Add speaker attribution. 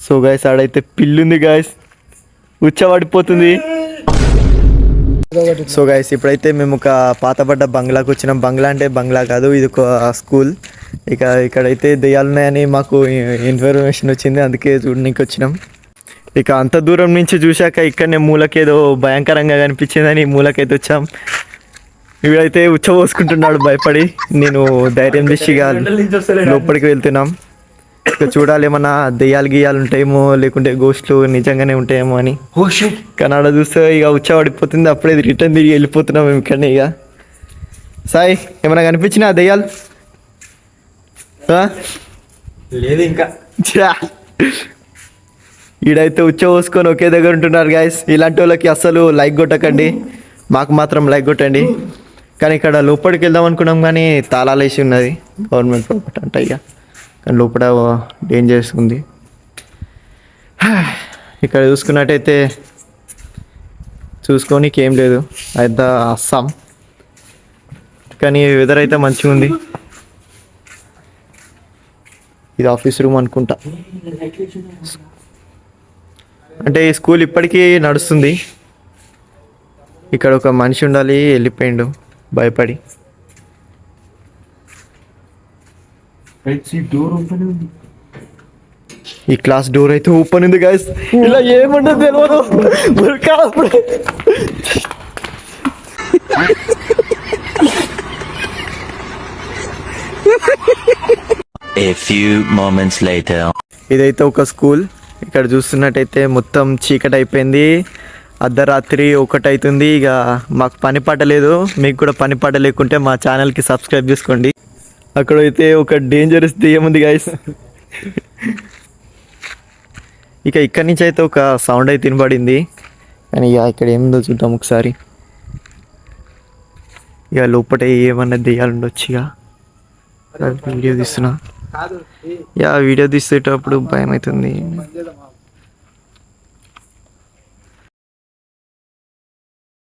Speaker 1: So guys ఆడైతే పిల్లుంది guys, ఉచ్చబడిపోతుంది. సో గాయస్ ఇప్పుడైతే మేము ఒక పాతబడ్డ బంగ్లాకి వచ్చినాం. బంగ్లా అంటే బంగ్లా కాదు, ఇది ఒక స్కూల్. ఇక్కడైతే దెయ్యాలు ఉన్నాయని మాకు ఇన్ఫర్మేషన్ వచ్చింది, అందుకే చూడడానికి వచ్చినాం. ఇక అంత దూరం నుంచి చూశాక ఇక్కడనే మూలకేదో భయంకరంగా కనిపించిందని మూలకైతే వచ్చాం. వీడైతే ఉచ్చబోసుకుంటున్నాడు భయపడి. నేను ధైర్యం చేసిగా లోపలికి వెళ్తున్నాం. ఇక చూడాలి ఏమన్నా దెయ్యాలు గీయాలు ఉంటాయేమో, లేకుంటే గోస్ట్లు నిజంగానే ఉంటాయేమో అని. కన్నడ చూస్తే ఇక ఉచ్చబడిపోతుంది. అప్పుడే రిటర్న్ తిరిగి వెళ్ళిపోతున్నాం మేము ఇక్కడనే. ఇక సాయి ఏమన్నా కనిపించినా దెయ్యాలు?
Speaker 2: లేదు ఇంకా.
Speaker 1: ఈడైతే ఉచ్చబోసుకొని ఒకే దగ్గర ఉంటున్నారు గాయస్. ఇలాంటి వాళ్ళకి అస్సలు లైక్ కొట్టకండి, మాకు మాత్రం లైక్ కొట్టండి. కానీ ఇక్కడ లోపలికి వెళ్దాం అనుకున్నాం కానీ తాళాలు వేసి ఉన్నది, గవర్నమెంట్ ప్రాపర్టీ అంట. ఇక కానీ లోపల డేంజర్స్ ఉంది. ఇక్కడ చూసుకున్నట్టయితే చూసుకోనికి ఏం లేదు, అయితే అస్సాం. కానీ వెదర్ అయితే మంచిగా ఉంది. ఇది ఆఫీస్ రూమ్ అనుకుంటా. అంటే ఈ స్కూల్ ఇప్పటికీ నడుస్తుంది. ఇక్కడ ఒక మనిషి ఉండాలి, వెళ్ళిపోయిండు భయపడి. ఈ క్లాస్ డోర్ అయితే ఓపెన్ ఉంది గాయస్. ఇలా ఏముండదు తెలియదు.
Speaker 3: A few moments later.
Speaker 1: ఇదైతే ఒక స్కూల్. ఇక్కడ చూస్తున్నట్టయితే మొత్తం చీకటి అయిపోయింది. అర్ధరాత్రి 1 అవుతుంది. ఇక మాకు పని పాట లేదు, మీకు కూడా పని పాట లేకుంటే మా ఛానల్కి సబ్స్క్రైబ్ చేసుకోండి. అక్కడైతే ఒక డేంజరస్ దెయ్యం ఉంది గాయస్. ఇక ఇక్కడి నుంచి అయితే ఒక సౌండ్ అయితే వినబడింది, కానీ ఇక ఇక్కడ ఏముందో చూద్దాం ఒకసారి. ఇక లోపల ఏమన్నా దెయ్యాలు ఉండొచ్చు. ఇక వీడియో తీస్తున్నా, వీడియో తీసేటప్పుడు భయం అవుతుంది.